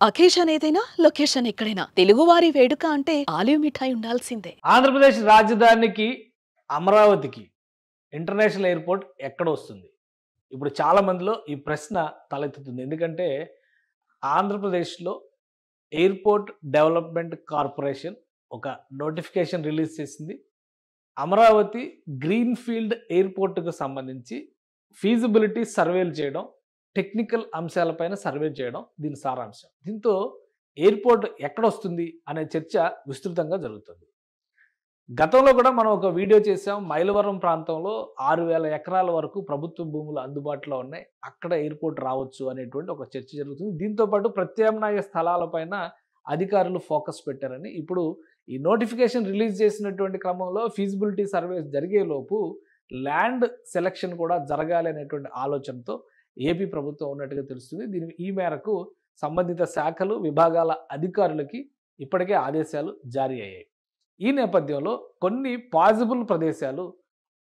Occasion ఏదైనా location ఎక్కడైనా తెలుగువారి వేడుక అంటే ఆలివ్ మిఠాయి ఉండాల్సిందే. ఆంధ్రప్రదేశ్ రాజధానికి అమరావతికి ఇంటర్నేషనల్ ఎయిర్‌పోర్ట్ ఎక్కడ వస్తుంది? ఇప్పుడు చాలా మందిలో ఈ ప్రశ్న తలెత్తుతుంది. ఎందుకంటే ఆంధ్రప్రదేశ్‌లో ఎయిర్‌పోర్ట్ డెవలప్‌మెంట్ కార్పొరేషన్ ఒక నోటిఫికేషన్ రిలీజ్ చేసింది. అమరావతి గ్రీన్‌ఫీల్డ్ ఎయిర్‌పోర్ట్‌కు సంబంధించి ఫీజిబిలిటీ సర్వేలు చేయడం, టెక్నికల్ అంశాలపైన సర్వే చేయడం దీని సారాంశం. దీంతో ఎయిర్‌పోర్ట్ ఎక్కడొస్తుంది అనే చర్చ విస్తృతంగా జరుగుతుంది. గతంలో కూడా మనం ఒక వీడియో చేసాం. మైలవరం ప్రాంతంలో 6,000 ఎకరాల వరకు ప్రభుత్వ భూములు అందుబాటులో ఉన్నాయి. అక్కడ ఎయిర్‌పోర్ట్ రావచ్చు అనేటువంటి ఒక చర్చ జరుగుతుంది. దీంతో పాటు ప్రత్యామ్నాయ స్థలాలపైన అధికారులు ఫోకస్ పెట్టారని ఇప్పుడు ఈ నోటిఫికేషన్ రిలీజ్ చేసినటువంటి క్రమంలో ఫీజిబిలిటీ సర్వేస్ జరిగేలోపు ల్యాండ్ సెలక్షన్ కూడా జరగాలి అనేటువంటి ఆలోచనతో ఏపీ ప్రభుత్వం ఉన్నట్టుగా తెలుస్తుంది. ఈ మేరకు సంబంధిత శాఖలు, విభాగాల అధికారులకి ఇప్పటికే ఆదేశాలు జారీ అయ్యాయి. ఈ నేపథ్యంలో కొన్ని పాజిబుల్ ప్రదేశాలు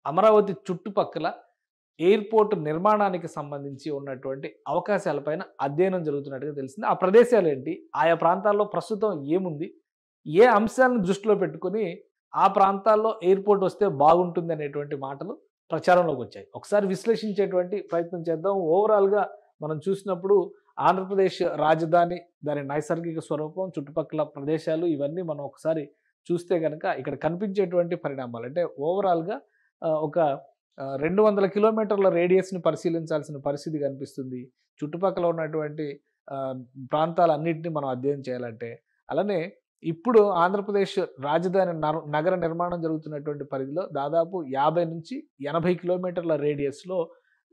అమరావతి చుట్టుపక్కల ఎయిర్‌పోర్ట్ నిర్మాణానికి సంబంధించి ఉన్నటువంటి అవకాశాలపైన అధ్యయనం జరుగుతున్నట్టుగా తెలిసింది. ఆ ప్రదేశాలు ఏంటి? ఆయా ప్రాంతాల్లో ప్రస్తుతం ఏముంది? ఏ అంశాలను దృష్టిలో పెట్టుకొని ఆ ప్రాంతాల్లో ఎయిర్‌పోర్ట్ వస్తే బాగుంటుంది అనేటువంటి మాటలు ప్రచారంలోకి వచ్చాయి. ఒకసారి విశ్లేషించేటువంటి ప్రయత్నం చేద్దాం. ఓవరాల్‌గా మనం చూసినప్పుడు ఆంధ్రప్రదేశ్ రాజధాని, దాని నైసర్గిక స్వరూపం, చుట్టుపక్కల ప్రదేశాలు ఇవన్నీ మనం ఒకసారి చూస్తే గనక ఇక్కడ కనిపించేటువంటి పరిణామాలు అంటే ఓవరాల్‌గా ఒక 200 కిలోమీటర్ల రేడియస్‌ని పరిశీలించాల్సిన పరిస్థితి కనిపిస్తుంది. చుట్టుపక్కల ఉన్నటువంటి ప్రాంతాలన్నిటిని మనం అధ్యయనం చేయాలంటే. అలానే ఇప్పుడు ఆంధ్రప్రదేశ్ రాజధాని నగర నిర్మాణం జరుగుతున్నటువంటి పరిధిలో దాదాపు 50-80 కిలోమీటర్ల రేడియస్‌లో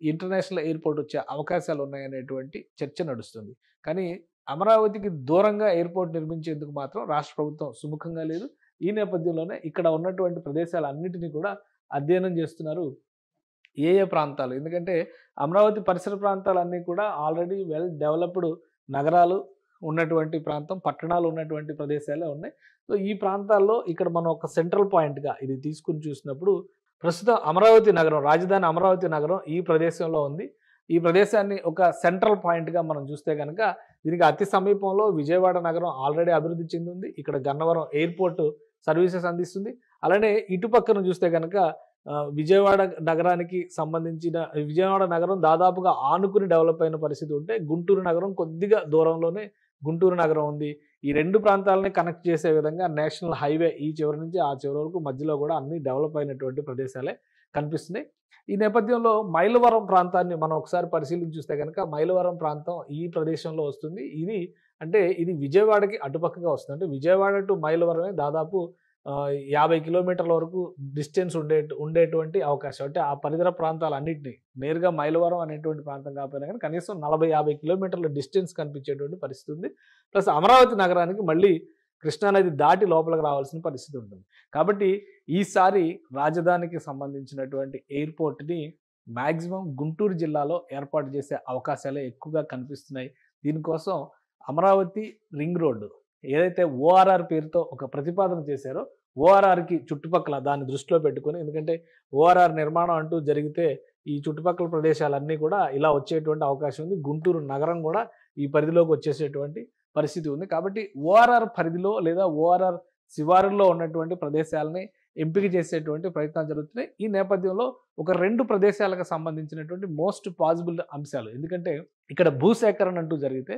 ఇంటర్నేషనల్ ఎయిర్‌పోర్ట్ వచ్చే అవకాశాలు ఉన్నాయనేటువంటి చర్చ నడుస్తుంది. కానీ అమరావతికి దూరంగా ఎయిర్‌పోర్ట్ నిర్మించేందుకు మాత్రం రాష్ట్ర ప్రభుత్వం సుముఖంగా లేదు. ఈ నేపథ్యంలోనే ఇక్కడ ఉన్నటువంటి ప్రదేశాలన్నిటిని కూడా అధ్యయనం చేస్తున్నారు. ఏ ప్రాంతాలు? ఎందుకంటే అమరావతి పరిసర ప్రాంతాలన్నీ కూడా ఆల్రెడీ వెల్ డెవలప్డ్ నగరాలు ఉన్నటువంటి ప్రాంతం, పట్టణాలు ఉన్నటువంటి ప్రదేశాలే ఉన్నాయి. సో, ఈ ప్రాంతాల్లో ఇక్కడ మనం ఒక సెంట్రల్ పాయింట్‌గా ఇది తీసుకొని చూసినప్పుడు ప్రస్తుతం అమరావతి నగరం, రాజధాని అమరావతి నగరం ఈ ప్రదేశంలో ఉంది. ఈ ప్రదేశాన్ని ఒక సెంట్రల్ పాయింట్‌గా మనం చూస్తే గనక దీనికి అతి సమీపంలో విజయవాడ నగరం ఆల్రెడీ అభివృద్ధి చెందింది. ఇక్కడ గన్నవరం ఎయిర్‌పోర్ట్ సర్వీసెస్ అందిస్తుంది. అలానే ఇటు పక్కన చూస్తే గనక విజయవాడ నగరానికి సంబంధించిన విజయవాడ నగరం దాదాపుగా ఆనుకుని డెవలప్ అయిన పరిస్థితి ఉంటే, గుంటూరు నగరం కొద్దిగా దూరంలోనే గుంటూరు నగరం ఉంది. ఈ 2 ప్రాంతాలని కనెక్ట్ చేసే విధంగా నేషనల్ హైవే ఈ చివరి నుంచి ఆ చివరి వరకు మధ్యలో కూడా అన్ని డెవలప్ అయినటువంటి ప్రదేశాలే కనిపిస్తున్నాయి. ఈ నేపథ్యంలో మైలవరం ప్రాంతాన్ని మనం ఒకసారి పరిశీలించి చూస్తే గనక మైలవరం ప్రాంతం ఈ ప్రదేశంలో వస్తుంది. ఇది విజయవాడకి అటుపక్కగా వస్తుంది. అంటే విజయవాడ టు మైలవరమే దాదాపు 50 కిలోమీటర్ల వరకు డిస్టెన్స్ ఉండేటువంటి అవకాశం. అంటే ఆ పరిసర ప్రాంతాలన్నిటిని నేరుగా మైలవరం అనేటువంటి ప్రాంతం కాకపోయినా కానీ కనీసం 40-50 కిలోమీటర్ల డిస్టెన్స్ కనిపించేటువంటి పరిస్థితి ఉంది. ప్లస్ అమరావతి నగరానికి మళ్ళీ కృష్ణానది దాటి లోపలికి రావాల్సిన పరిస్థితి ఉంటుంది. కాబట్టి ఈసారి రాజధానికి సంబంధించినటువంటి ఎయిర్‌పోర్ట్‌ని మాక్సిమం గుంటూరు జిల్లాలో ఏర్పాటు చేసే అవకాశాలే ఎక్కువగా కనిపిస్తున్నాయి. దీనికోసం అమరావతి రింగ్ రోడ్డు ఏదైతే ఓఆర్ఆర్ పేరుతో ఒక ప్రతిపాదన చేశారో, ఓఆర్ఆర్‌కి చుట్టుపక్కల దాన్ని దృష్టిలో పెట్టుకొని, ఎందుకంటే ఓఆర్ఆర్ నిర్మాణం అంటూ జరిగితే ఈ చుట్టుపక్కల ప్రదేశాలన్నీ కూడా ఇలా వచ్చేటువంటి అవకాశం ఉంది. గుంటూరు నగరం కూడా ఈ పరిధిలోకి వచ్చేసేటువంటి పరిస్థితి ఉంది. కాబట్టి ఓఆర్ఆర్ పరిధిలో లేదా ఓఆర్ఆర్ శివారుల్లో ఉన్నటువంటి ప్రదేశాలని ఎంపిక చేసేటువంటి ప్రయత్నాలు జరుగుతున్నాయి. ఈ నేపథ్యంలో ఒక 2 ప్రదేశాలకు సంబంధించినటువంటి మోస్ట్ పాజిబుల్ అంశాలు. ఎందుకంటే ఇక్కడ భూసేకరణ అంటూ జరిగితే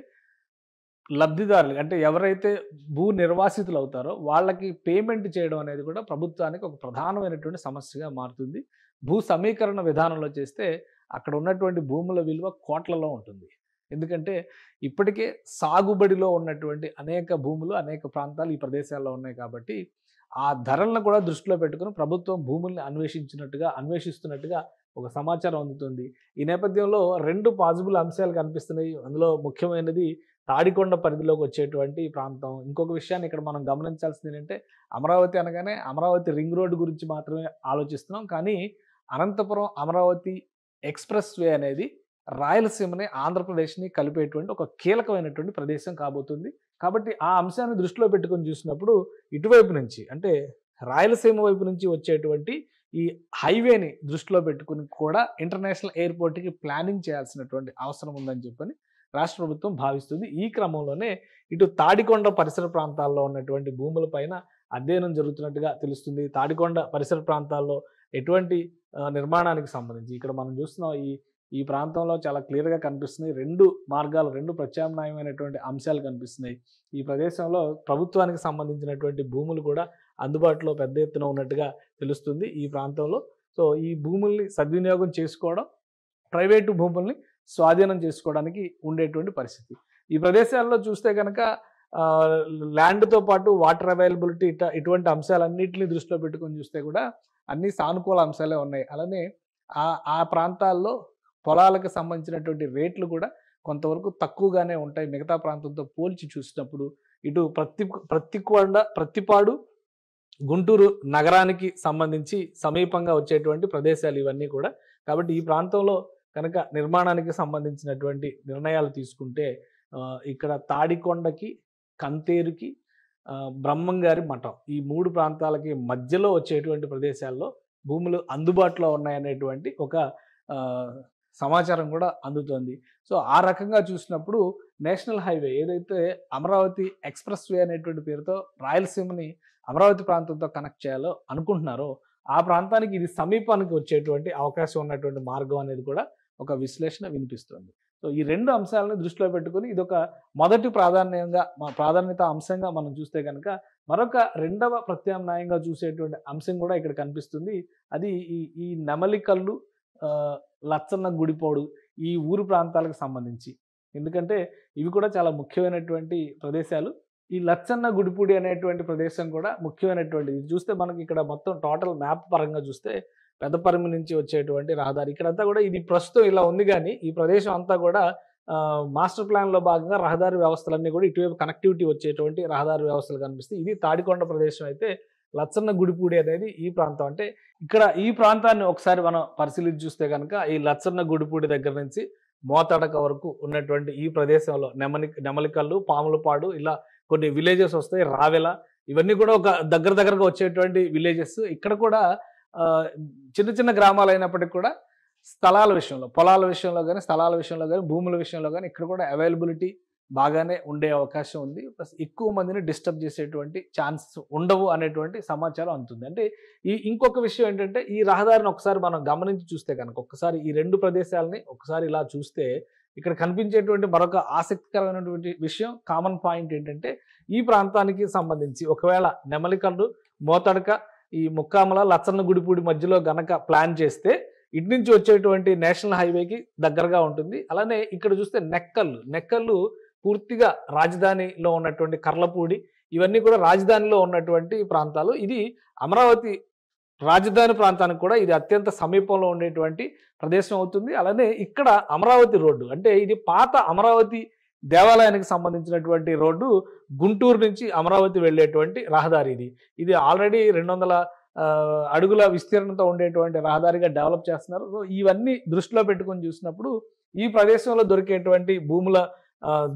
లబ్ధిదారులు అంటే ఎవరైతే భూ నిర్వాసితులు అవుతారో వాళ్ళకి పేమెంట్ చేయడం అనేది కూడా ప్రభుత్వానికి ఒక ప్రధానమైనటువంటి సమస్యగా మారుతుంది. భూ సమీకరణ విధానంలో చేస్తే అక్కడ ఉన్నటువంటి భూముల విలువ కోట్లలో ఉంటుంది. ఎందుకంటే ఇప్పటికే సాగుబడిలో ఉన్నటువంటి అనేక భూములు, అనేక ప్రాంతాలు ఈ ప్రదేశాల్లో ఉన్నాయి కాబట్టి ఆ ధరలను కూడా దృష్టిలో పెట్టుకొని ప్రభుత్వం భూముల్ని అన్వేషిస్తున్నట్టుగా ఒక సమాచారం అందుతుంది. ఈ నేపథ్యంలో 2 పాజిబుల్ అంశాలు కనిపిస్తున్నాయి. అందులో ముఖ్యమైనది తాడికొండ పరిధిలోకి వచ్చేటువంటి ప్రాంతం. ఇంకొక విషయాన్ని ఇక్కడ మనం గమనించాల్సింది ఏంటంటే, అమరావతి అనగానే అమరావతి రింగ్ రోడ్ గురించి మాత్రమే ఆలోచిస్తున్నాం. కానీ అనంతపురం అమరావతి ఎక్స్‌ప్రెస్ వే అనేది రాయలసీమని, ఆంధ్రప్రదేశ్‌ని కలిపేటువంటి ఒక కీలకమైనటువంటి ప్రదేశం కాబోతుంది. కాబట్టి ఆ అంశాన్ని దృష్టిలో పెట్టుకొని చూసినప్పుడు ఇటువైపు నుంచి అంటే రాయలసీమ వైపు నుంచి వచ్చేటువంటి ఈ హైవేని దృష్టిలో పెట్టుకొని కూడా ఇంటర్నేషనల్ ఎయిర్‌పోర్ట్‌కి ప్లానింగ్ చేయాల్సినటువంటి అవసరం ఉందని చెప్పని రాష్ట్ర ప్రభుత్వం భావిస్తుంది. ఈ క్రమంలోనే ఇటు తాడికొండ పరిసర ప్రాంతాల్లో ఉన్నటువంటి భూములపైన అధ్యయనం జరుగుతున్నట్టుగా తెలుస్తుంది. తాడికొండ పరిసర ప్రాంతాల్లో ఎటువంటి నిర్మాణానికి సంబంధించి ఇక్కడ మనం చూస్తున్నాం ఈ ప్రాంతంలో చాలా క్లియర్‌గా కనిపిస్తున్నాయి. 2 మార్గాలు, 2 ప్రత్యామ్నాయమైనటువంటి అంశాలు కనిపిస్తున్నాయి. ఈ ప్రదేశంలో ప్రభుత్వానికి సంబంధించినటువంటి భూములు కూడా అందుబాటులో పెద్ద ఎత్తున ఉన్నట్టుగా తెలుస్తుంది ఈ ప్రాంతంలో. సో, ఈ భూముల్ని సద్వినియోగం చేసుకోవడం, ప్రైవేటు భూముల్ని స్వాధీనం చేసుకోవడానికి ఉండేటువంటి పరిస్థితి. ఈ ప్రదేశాల్లో చూస్తే గనక ల్యాండ్‌తో పాటు వాటర్ అవైలబిలిటీ ఇటువంటి అంశాలన్నిటిని దృష్టిలో పెట్టుకొని చూస్తే కూడా అన్ని సానుకూల అంశాలే ఉన్నాయి. అలానే ఆ ప్రాంతాల్లో పొలాలకు సంబంధించినటువంటి రేట్లు కూడా కొంతవరకు తక్కువగానే ఉంటాయి మిగతా ప్రాంతంతో పోల్చి చూసినప్పుడు. ఇటు ప్రత్తిపాడు, గుంటూరు నగరానికి సంబంధించి సమీపంగా వచ్చేటువంటి ప్రదేశాలు ఇవన్నీ కూడా. కాబట్టి ఈ ప్రాంతంలో కనుక నిర్మాణానికి సంబంధించినటువంటి నిర్ణయాలు తీసుకుంటే ఇక్కడ తాడికొండకి, కంతేరుకి, బ్రహ్మంగారి మఠం ఈ 3 ప్రాంతాలకి మధ్యలో వచ్చేటువంటి ప్రదేశాల్లో భూములు అందుబాటులో ఉన్నాయనేటువంటి ఒక సమాచారం కూడా అందుతోంది. సో, ఆ రకంగా చూసినప్పుడు నేషనల్ హైవే ఏదైతే అమరావతి ఎక్స్‌ప్రెస్ వే అనేటువంటి పేరుతో రాయలసీమని అమరావతి ప్రాంతంతో కనెక్ట్ చేయాలో అనుకుంటున్నారో, ఆ ప్రాంతానికి ఇది సమీపానికి వచ్చేటువంటి అవకాశం ఉన్నటువంటి మార్గం అనేది కూడా ఒక విశ్లేషణ వినిపిస్తుంది. సో, ఈ 2 అంశాలను దృష్టిలో పెట్టుకొని ఇదొక మొదటి ప్రాధాన్యత అంశంగా మనం చూస్తే గనక మరొక రెండవ ప్రత్యామ్నాయంగా చూసేటువంటి అంశం కూడా ఇక్కడ కనిపిస్తుంది. అది ఈ నెమలికల్లు, లచ్చన్న గుడిపోడు ఈ ఊరు ప్రాంతాలకు సంబంధించి. ఎందుకంటే ఇవి కూడా చాలా ముఖ్యమైనటువంటి ప్రదేశాలు. ఈ లచ్చన్న గుడిపూడి అనేటువంటి ప్రదేశం కూడా ముఖ్యమైనటువంటిది. ఇది చూస్తే మనకి ఇక్కడ మొత్తం టోటల్ మ్యాప్ పరంగా చూస్తే పెద్దపరిమి నుంచి వచ్చేటువంటి రహదారి ఇక్కడంతా కూడా ఇది ప్రస్తుతం ఇలా ఉంది గానీ, ఈ ప్రదేశం అంతా కూడా మాస్టర్ ప్లాన్‌లో భాగంగా రహదారి వ్యవస్థలన్నీ కూడా ఇటువైపు కనెక్టివిటీ వచ్చేటువంటి రహదారి వ్యవస్థలు కనిపిస్తాయి. ఇది తాడికొండ ప్రదేశం అయితే లచ్చన్న గుడిపూడి అనేది ఈ ప్రాంతం. అంటే ఇక్కడ ఈ ప్రాంతాన్ని ఒకసారి మనం పరిశీలించి చూస్తే గనక ఈ లచ్చన్న గుడిపూడి దగ్గర నుంచి మోతడక వరకు ఉన్నటువంటి ఈ ప్రదేశంలో నెమలికల్లు, పాములపాడు ఇలా కొన్ని విలేజెస్ వస్తాయి. రావెల ఇవన్నీ కూడా ఒక దగ్గరగా వచ్చేటువంటి విలేజెస్. ఇక్కడ కూడా చిన్న చిన్న గ్రామాలు అయినప్పటికీ కూడా స్థలాల విషయంలో, పొలాల విషయంలో కానీ, స్థలాల విషయంలో కానీ, భూముల విషయంలో కానీ ఇక్కడ కూడా అవైలబిలిటీ బాగానే ఉండే అవకాశం ఉంది. ప్లస్ ఎక్కువ మందిని డిస్టర్బ్ చేసేటువంటి ఛాన్సెస్ ఉండవు అనేటువంటి సమాచారం అందుతుంది. అంటే ఇంకొక విషయం ఏంటంటే ఈ రహదారిని ఒకసారి మనం గమనించి చూస్తే కనుక ఒక్కసారి ఈ 2 ప్రదేశాలని ఒకసారి ఇలా చూస్తే ఇక్కడ కనిపించేటువంటి మరొక ఆసక్తికరమైనటువంటి విషయం, కామన్ పాయింట్ ఏంటంటే ఈ ప్రాంతానికి సంబంధించి ఒకవేళ నెమలికల్లు, మోతడక, ఈ ముక్కామల, లచ్చన్న గుడిపూడి మధ్యలో గనక ప్లాన్ చేస్తే ఇటు నుంచి వచ్చేటువంటి నేషనల్ హైవేకి దగ్గరగా ఉంటుంది. అలానే ఇక్కడ చూస్తే నెక్కల్లు పూర్తిగా రాజధానిలో ఉన్నటువంటి కర్లపూడి ఇవన్నీ కూడా రాజధానిలో ఉన్నటువంటి ప్రాంతాలు. ఇది అమరావతి రాజధాని ప్రాంతానికి కూడా ఇది అత్యంత సమీపంలో ఉండేటువంటి ప్రదేశం అవుతుంది. అలానే ఇక్కడ అమరావతి రోడ్డు అంటే ఇది పాత అమరావతి దేవాలయానికి సంబంధించినటువంటి రోడ్డు, గుంటూరు నుంచి అమరావతి వెళ్ళేటువంటి రహదారి ఇది. ఇది ఆల్రెడీ 200 అడుగుల విస్తీర్ణంతో ఉండేటువంటి రహదారిగా డెవలప్ చేస్తున్నారు. సో, ఇవన్నీ దృష్టిలో పెట్టుకొని చూసినప్పుడు ఈ ప్రదేశంలో దొరికేటువంటి భూముల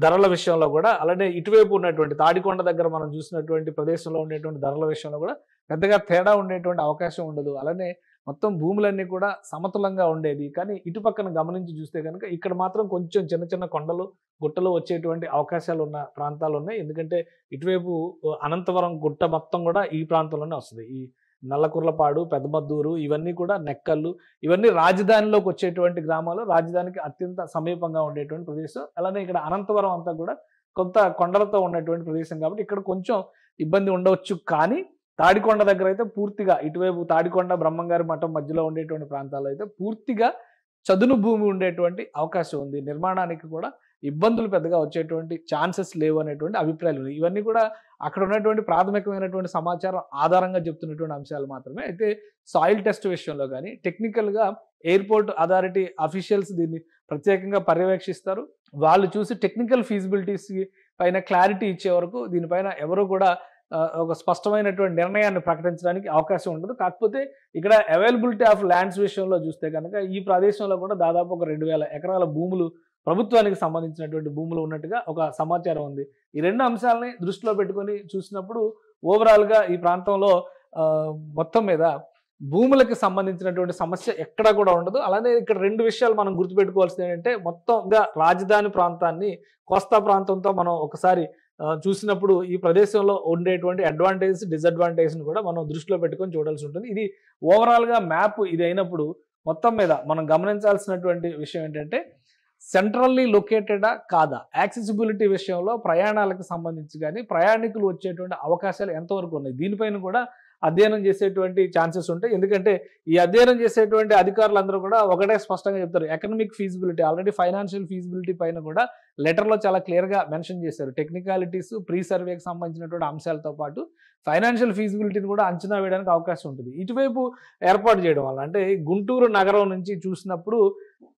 ధరల విషయంలో కూడా, అలానే ఇటువైపు ఉన్నటువంటి తాడికొండ దగ్గర మనం చూసినటువంటి ప్రదేశంలో ఉండేటువంటి ధరల విషయంలో కూడా పెద్దగా తేడా ఉండేటువంటి అవకాశం ఉండదు. అలానే మొత్తం భూములన్నీ కూడా సమతులంగా ఉండేది. కానీ ఇటు పక్కన గమనించి చూస్తే కనుక ఇక్కడ మాత్రం కొంచెం చిన్న కొండలు, గుట్టలు వచ్చేటువంటి అవకాశాలు ఉన్న ప్రాంతాలు ఉన్నాయి. ఎందుకంటే ఇటువైపు అనంతవరం గుట్ట మొత్తం కూడా ఈ ప్రాంతంలోనే వస్తుంది. ఈ నల్లకుర్లపాడు, పెద్దమద్దూరు ఇవన్నీ కూడా నెక్కల్లు ఇవన్నీ రాజధానిలోకి వచ్చేటువంటి గ్రామాలు, రాజధానికి అత్యంత సమీపంగా ఉండేటువంటి ప్రదేశం. అలానే ఇక్కడ అనంతవరం అంతా కూడా కొంత కొండలతో ఉన్నటువంటి ప్రదేశం కాబట్టి ఇక్కడ కొంచెం ఇబ్బంది ఉండవచ్చు. కానీ తాడికొండ దగ్గర అయితే పూర్తిగా ఇటువైపు తాడికొండ, బ్రహ్మంగారి మఠం మధ్యలో ఉండేటువంటి ప్రాంతాల్లో అయితే పూర్తిగా చదును భూమి ఉండేటువంటి అవకాశం ఉంది. నిర్మాణానికి కూడా ఇబ్బందులు పెద్దగా వచ్చేటువంటి ఛాన్సెస్ లేవు అనేటువంటి అభిప్రాయాలు ఉన్నాయి. ఇవన్నీ కూడా అక్కడ ఉన్నటువంటి ప్రాథమికమైనటువంటి సమాచారం ఆధారంగా చెప్తున్నటువంటి అంశాలు మాత్రమే. అయితే సాయిల్ టెస్ట్ విషయంలో కానీ టెక్నికల్గా ఎయిర్పోర్ట్ అథారిటీ అఫీషియల్స్ దీన్ని ప్రత్యేకంగా పర్యవేక్షిస్తారు. వాళ్ళు చూసి టెక్నికల్ ఫీజిబిలిటీస్ పైన క్లారిటీ ఇచ్చే వరకు దీనిపైన ఎవరు కూడా ఒక స్పష్టమైనటువంటి నిర్ణయాన్ని ప్రకటించడానికి అవకాశం ఉండదు. కాకపోతే ఇక్కడ అవైలబిలిటీ ఆఫ్ ల్యాండ్స్ విషయంలో చూస్తే కనుక ఈ ప్రదేశంలో కూడా దాదాపు ఒక 2000 ఎకరాల భూములు ప్రభుత్వానికి సంబంధించినటువంటి భూములు ఉన్నట్టుగా ఒక సమాచారం ఉంది. ఈ 2 అంశాలని దృష్టిలో పెట్టుకొని చూసినప్పుడు ఓవరాల్గా ఈ ప్రాంతంలో మొత్తం మీద భూములకు సంబంధించినటువంటి సమస్య ఎక్కడా కూడా ఉండదు. అలానే ఇక్కడ 2 విషయాలు మనం గుర్తుపెట్టుకోవాల్సింది ఏంటంటే, మొత్తంగా రాజధాని ప్రాంతాన్ని కోస్తా ప్రాంతంతో మనం ఒకసారి చూసినప్పుడు ఈ ప్రదేశంలో ఉండేటువంటి అడ్వాంటేజెస్, డిసడ్వాంటేజ్‌ని కూడా మనం దృష్టిలో పెట్టుకొని చూడాల్సి ఉంటుంది. ఇది ఓవరాల్‌గా మ్యాప్ ఇది అయినప్పుడు మొత్తం మీద మనం గమనించాల్సినటువంటి విషయం ఏంటంటే, సెంట్రల్లీ లొకేటెడా కాదా? యాక్సెసిబిలిటీ విషయంలో ప్రయాణాలకు సంబంధించి గాని, ప్రయాణికులు వచ్చేటువంటి అవకాశాలు ఎంతవరకు ఉన్నాయి? దీనిపైన కూడా అధ్యయనం చేసేటువంటి ఛాన్సెస్ ఉంటాయి. ఎందుకంటే ఈ అధ్యయనం చేసేటువంటి అధికారులందరూ కూడా ఒకటే స్పష్టంగా చెప్తారు. Economic feasibility already financial feasibility పైన కూడా లెటర్‌లో చాలా క్లియర్‌గా మెన్షన్ చేశారు. టెక్నికాలిటీస్, ప్రీ సర్వేకి సంబంధించినటువంటి అంశాలతో పాటు ఫైనాన్షియల్ ఫీజిబిలిటీని కూడా అంచనా వేయడానికి అవకాశం ఉంటుంది. ఇటువైపు ఏర్పాటు చేయడం వల్ల అంటే గుంటూరు నగరం నుంచి చూసినప్పుడు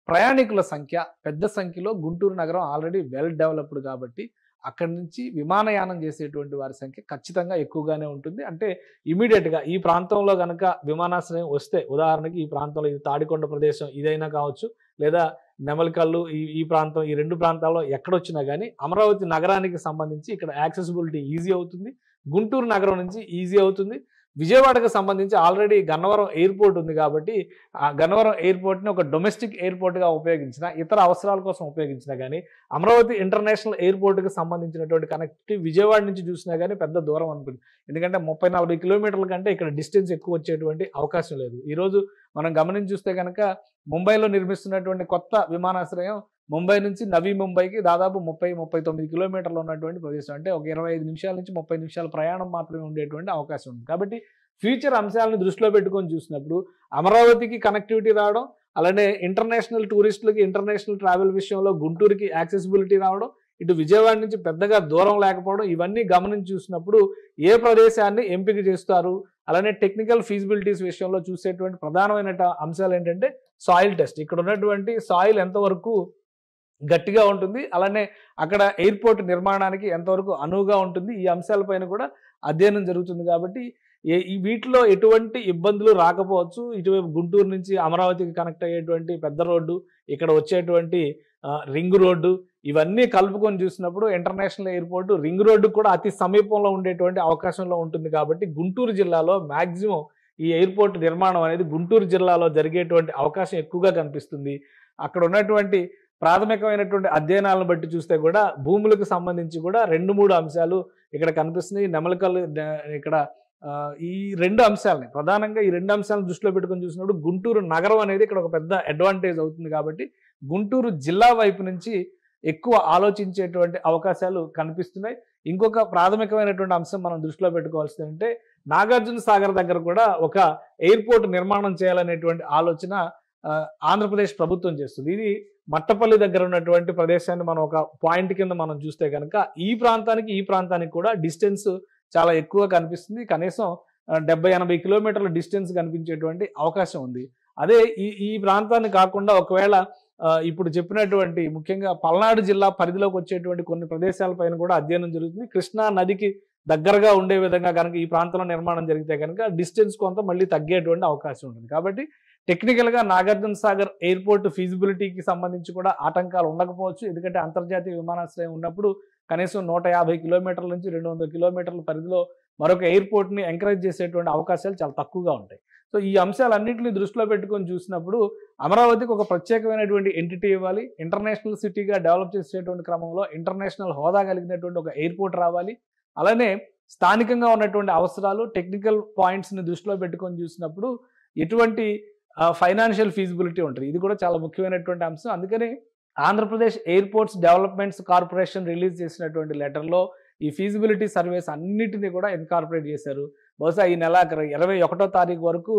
ప్రయాణికుల సంఖ్య పెద్ద సంఖ్యలో గుంటూరు నగరం ఆల్రెడీ వెల్ డెవలప్డ్ కాబట్టి అక్కడి నుంచి విమానయానం చేసేటువంటి వారి సంఖ్య ఖచ్చితంగా ఎక్కువగానే ఉంటుంది. అంటే ఇమీడియట్‌గా ఈ ప్రాంతంలో గనక విమానాశ్రయం వస్తే ఉదాహరణకి ఈ ప్రాంతంలో ఇది తాడికొండ ప్రదేశం ఇదైనా కావచ్చు, లేదా నెమలికల్లు ఈ ప్రాంతం ఈ 2 ప్రాంతాల్లో ఎక్కడొచ్చినా గానీ అమరావతి నగరానికి సంబంధించి ఇక్కడ యాక్సెసిబిలిటీ ఈజీ అవుతుంది. గుంటూరు నగరం నుంచి ఈజీ అవుతుంది. విజయవాడకు సంబంధించి ఆల్రెడీ గన్నవరం ఎయిర్‌పోర్ట్ ఉంది కాబట్టి, ఆ గన్నవరం ఎయిర్‌పోర్ట్‌ని ఒక డొమెస్టిక్ ఎయిర్‌పోర్ట్‌గా ఉపయోగించినా, ఇతర అవసరాల కోసం ఉపయోగించినా గానీ, అమరావతి ఇంటర్నేషనల్ ఎయిర్‌పోర్ట్‌కి సంబంధించినటువంటి కనెక్టివిటీ విజయవాడ నుంచి చూసినా గానీ పెద్ద దూరం అనుకుంది. ఎందుకంటే 30, 40 కిలోమీటర్ల కంటే ఇక్కడ డిస్టెన్స్ ఎక్కువ వచ్చేటువంటి అవకాశం లేదు. ఈరోజు మనం గమనించి చూస్తే గనక ముంబైలో నిర్మిస్తున్నటువంటి కొత్త విమానాశ్రయం ముంబై నుంచి నవీ ముంబైకి దాదాపు 30, 39 కిలోమీటర్లు ఉన్నటువంటి ప్రదేశం. అంటే ఒక 25 నిమిషాల నుంచి 30 నిమిషాల ప్రయాణం మాత్రమే ఉండేటువంటి అవకాశం ఉంది. కాబట్టి ఫ్యూచర్ అంశాలను దృష్టిలో పెట్టుకొని చూసినప్పుడు అమరావతికి కనెక్టివిటీ రావడం, అలానే ఇంటర్నేషనల్ టూరిస్టులకి ఇంటర్నేషనల్ ట్రావెల్ విషయంలో గుంటూరుకి యాక్సెసిబిలిటీ రావడం, ఇటు విజయవాడ నుంచి పెద్దగా దూరం లేకపోవడం, ఇవన్నీ గమనించి చూసినప్పుడు ఏ ప్రదేశాన్ని ఎంపిక చేస్తారు, అలానే టెక్నికల్ ఫీజిబిలిటీస్ విషయంలో చూసేటువంటి ప్రధానమైన అంశాలు ఏంటంటే సాయిల్ టెస్ట్. ఇక్కడ ఉన్నటువంటి సాయిల్ ఎంతవరకు గట్టిగా ఉంటుంది, అలానే అక్కడ ఎయిర్‌పోర్ట్ నిర్మాణానికి ఎంతవరకు అనువుగా ఉంటుంది, ఈ అంశాలపైన కూడా అధ్యయనం జరుగుతుంది. కాబట్టి ఈ వీటిలో ఎటువంటి ఇబ్బందులు రాకపోవచ్చు. ఇటువైపు గుంటూరు నుంచి అమరావతికి కనెక్ట్ అయ్యేటువంటి పెద్ద రోడ్డు, ఇక్కడ వచ్చేటువంటి రింగ్ రోడ్డు, ఇవన్నీ కలుపుకొని చూసినప్పుడు ఇంటర్నేషనల్ ఎయిర్‌పోర్ట్ రింగ్ రోడ్డుకి కూడా అతి సమీపంలో ఉండేటువంటి అవకాశంలో ఉంటుంది. కాబట్టి గుంటూరు జిల్లాలో మాక్సిమం ఈ ఎయిర్‌పోర్ట్ నిర్మాణం అనేది గుంటూరు జిల్లాలో జరిగేటువంటి అవకాశం ఎక్కువగా కనిపిస్తుంది. అక్కడ ఉన్నటువంటి ప్రాథమికమైనటువంటి అధ్యయనాలను బట్టి చూస్తే కూడా భూములకు సంబంధించి కూడా 2, 3 అంశాలు ఇక్కడ కనిపిస్తున్నాయి. నెమలికల్లు ఇక్కడ ఈ 2 అంశాలని ప్రధానంగా ఈ 2 అంశాలను దృష్టిలో పెట్టుకొని చూసినప్పుడు గుంటూరు నగరం అనేది ఇక్కడ ఒక పెద్ద అడ్వాంటేజ్ అవుతుంది. కాబట్టి గుంటూరు జిల్లా వైపు నుంచి ఎక్కువ ఆలోచించేటువంటి అవకాశాలు కనిపిస్తున్నాయి. ఇంకొక ప్రాథమికమైనటువంటి అంశం మనం దృష్టిలో పెట్టుకోవాల్సింది అంటే నాగార్జున సాగర్ దగ్గర కూడా ఒక ఎయిర్‌పోర్ట్ నిర్మాణం చేయాలనేటువంటి ఆలోచన ఆంధ్రప్రదేశ్ ప్రభుత్వం చేస్తుంది. ఇది మట్టపల్లి దగ్గర ఉన్నటువంటి ప్రదేశాన్ని మనం ఒక పాయింట్ కింద మనం చూస్తే కనుక ఈ ప్రాంతానికి కూడా డిస్టెన్స్ చాలా ఎక్కువ కనిపిస్తుంది. కనీసం 70-80 కిలోమీటర్ల డిస్టెన్స్ కనిపించేటువంటి అవకాశం ఉంది. అదే ఈ ప్రాంతాన్ని కాకుండా ఒకవేళ ఇప్పుడు చెప్పినటువంటి ముఖ్యంగా పల్నాడు జిల్లా పరిధిలోకి వచ్చేటువంటి కొన్ని ప్రదేశాలపైన కూడా అధ్యయనం జరుగుతుంది. కృష్ణా నదికి దగ్గరగా ఉండే విధంగా కనుక ఈ ప్రాంతంలో నిర్మాణం జరిగితే కనుక డిస్టెన్స్ కొంత మళ్ళీ తగ్గేటువంటి అవకాశం ఉంటుంది. కాబట్టి టెక్నికల్‌గా నాగార్జున సాగర్ ఎయిర్‌పోర్ట్ ఫీజిబిలిటీకి సంబంధించి కూడా ఆటంకాలు ఉండకపోవచ్చు. ఎందుకంటే అంతర్జాతీయ విమానాశ్రయం ఉన్నప్పుడు కనీసం 150 కిలోమీటర్ల నుంచి 200 కిలోమీటర్ల పరిధిలో మరొక ఎయిర్‌పోర్ట్‌ని ఎంకరేజ్ చేసేటువంటి అవకాశాలు చాలా తక్కువగా ఉంటాయి. సో ఈ అంశాలన్నింటినీ దృష్టిలో పెట్టుకొని చూసినప్పుడు అమరావతికి ఒక ప్రత్యేకమైనటువంటి ఎంటిటీ ఇవ్వాలి. ఇంటర్నేషనల్ సిటీగా డెవలప్ చేసేటువంటి క్రమంలో ఇంటర్నేషనల్ హోదా కలిగినటువంటి ఒక ఎయిర్‌పోర్ట్ రావాలి. అలానే స్థానికంగా ఉన్నటువంటి అవసరాలు, టెక్నికల్ పాయింట్స్‌ని దృష్టిలో పెట్టుకొని చూసినప్పుడు ఎటువంటి ఫైనాన్షియల్ ఫీజిబిలిటీ ఉంటుంది. ఇది కూడా చాలా ముఖ్యమైనటువంటి అంశం. అందుకని Andhra Pradesh airports developments corporation release చేసినటువంటి లెటర్‌లో ఈ ఫీజిబిలిటీ సర్వేస్ అన్నిటిని కూడా ఇన్కార్పొరేట్ చేశారు. బహుశా ఈ నెల 21వ తారీఖు వరకు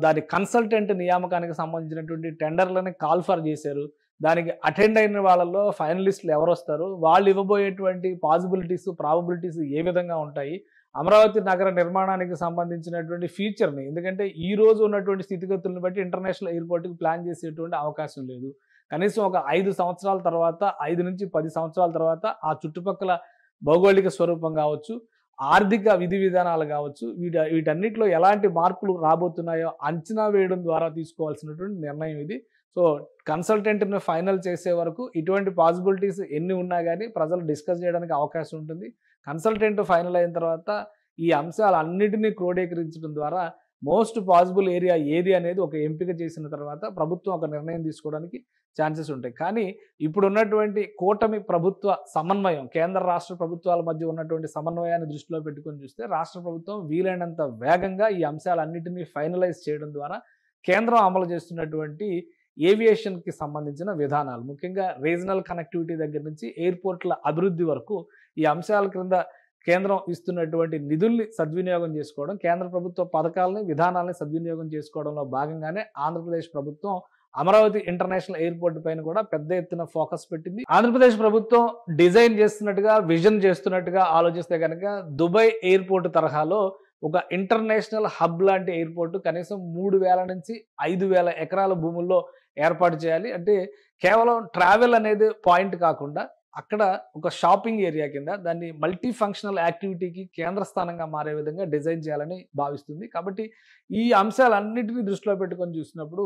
దాని కన్సల్టెంట్ నియామకానికి సంబంధించినటువంటి టెండర్లని కాల్ ఫర్ చేశారు. దానికి అటెండ్ అయిన వాళ్ళలో ఫైనలిస్టులు ఎవరొస్తారు, వాళ్ళు ఇవ్వబోయేటువంటి పాసిబిలిటీస్, ప్రాబబిలిటీస్ ఏ విధంగా ఉంటాయి, అమరావతి నగర నిర్మాణానికి సంబంధించినటువంటి ఫ్యూచర్‌ని ఎందుకంటే ఈ రోజు ఉన్నటువంటి స్థితిగతులను బట్టి ఇంటర్నేషనల్ ఎయిర్‌పోర్ట్‌కి ప్లాన్ చేసేటువంటి అవకాశం లేదు. కనీసం ఒక 5 సంవత్సరాల తర్వాత 5 నుంచి 10 సంవత్సరాల తర్వాత ఆ చుట్టుపక్కల భౌగోళిక స్వరూపం కావచ్చు, ఆర్థిక విధి విధానాలు కావచ్చు, వీటన్నిటిలో ఎలాంటి మార్పులు రాబోతున్నాయో అంచనా వేయడం ద్వారా తీసుకోవాల్సినటువంటి నిర్ణయం ఇది. సో కన్సల్టెంట్‌ని ఫైనల్ చేసే వరకు ఇటువంటి పాసిబిలిటీస్ ఎన్ని ఉన్నా గానీ ప్రజలు డిస్కస్ చేయడానికి అవకాశం ఉంటుంది. కన్సల్టెంట్ ఫైనల్ అయిన తర్వాత ఈ అంశాలన్నిటినీ క్రోడీకరించడం ద్వారా మోస్ట్ పాసిబుల్ ఏరియా ఏది అనేది ఒక ఎంపిక చేసిన తర్వాత ప్రభుత్వం ఒక నిర్ణయం తీసుకోవడానికి ఛాన్సెస్ ఉంటాయి. కానీ ఇప్పుడున్నటువంటి కూటమి ప్రభుత్వ సమన్వయం, కేంద్ర రాష్ట్ర ప్రభుత్వాల మధ్య ఉన్నటువంటి సమన్వయాన్ని దృష్టిలో పెట్టుకొని చూస్తే రాష్ట్ర ప్రభుత్వం వీలైనంత వేగంగా ఈ అంశాలన్నిటినీ ఫైనలైజ్ చేయడం ద్వారా కేంద్రం అమలు చేస్తున్నటువంటి ఏవియేషన్కి సంబంధించిన విధానాలు, ముఖ్యంగా రీజనల్ కనెక్టివిటీ దగ్గర నుంచి ఎయిర్పోర్ట్ల అభివృద్ధి వరకు ఈ అంశాల క్రింద కేంద్రం ఇస్తున్నటువంటి నిధుల్ని సద్వినియోగం చేసుకోవడం, కేంద్ర ప్రభుత్వ పథకాలని విధానాలని సద్వినియోగం చేసుకోవడంలో భాగంగానే ఆంధ్రప్రదేశ్ ప్రభుత్వం అమరావతి ఇంటర్నేషనల్ ఎయిర్పోర్ట్ పైన కూడా పెద్ద ఎత్తున ఫోకస్ పెట్టింది. ఆంధ్రప్రదేశ్ ప్రభుత్వం డిజైన్ చేస్తున్నట్టుగా, విజన్ చేస్తున్నట్టుగా ఆలోచిస్తే కనుక దుబాయ్ ఎయిర్పోర్ట్ తరహాలో ఒక ఇంటర్నేషనల్ హబ్ లాంటి ఎయిర్పోర్ట్ కనీసం 3,000 నుంచి 5,000 ఎకరాల భూముల్లో ఏర్పాటు చేయాలి. అంటే కేవలం ట్రావెల్ అనేది పాయింట్ కాకుండా అక్కడ ఒక షాపింగ్ ఏరియా కింద దాన్ని మల్టీ ఫంక్షనల్ యాక్టివిటీకి కేంద్ర స్థానంగా మారే విధంగా డిజైన్ చేయాలని భావిస్తుంది. కాబట్టి ఈ అంశాలన్నిటినీ దృష్టిలో పెట్టుకొని చూసినప్పుడు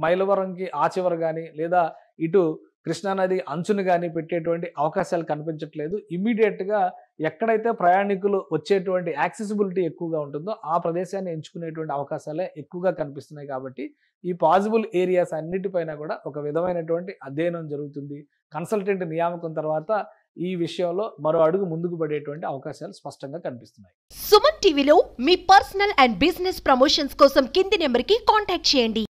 మైలవరంకి ఆ చివర కానీ లేదా ఇటు కృష్ణానది అంచును కానీ పెట్టేటువంటి అవకాశాలు కనిపించట్లేదు. ఇమ్మీడియట్గా ఎక్కడైతే ప్రయాణికులు వచ్చేటువంటి యాక్సెసిబిలిటీ ఎక్కువగా ఉంటుందో ఆ ప్రదేశాన్ని ఎంచుకునేటువంటి అవకాశాలే ఎక్కువగా కనిపిస్తున్నాయి. కాబట్టి ఈ పాసిబుల్ ఏరియాస్ అన్నిటిపైన కూడా ఒక విధమైనటువంటి అధ్యయనం జరుగుతుంది. కన్సల్టెంట్ నియామకం తర్వాత ఈ విషయంలో మరో అడుగు ముందుకు పడేటువంటి అవకాశాలు స్పష్టంగా కనిపిస్తున్నాయి. సుమన్ టీవీలో మీ పర్సనల్ అండ్ బిజినెస్ ప్రమోషన్స్ కోసం కింది నెంబర్కి కాంటాక్ట్ చేయండి.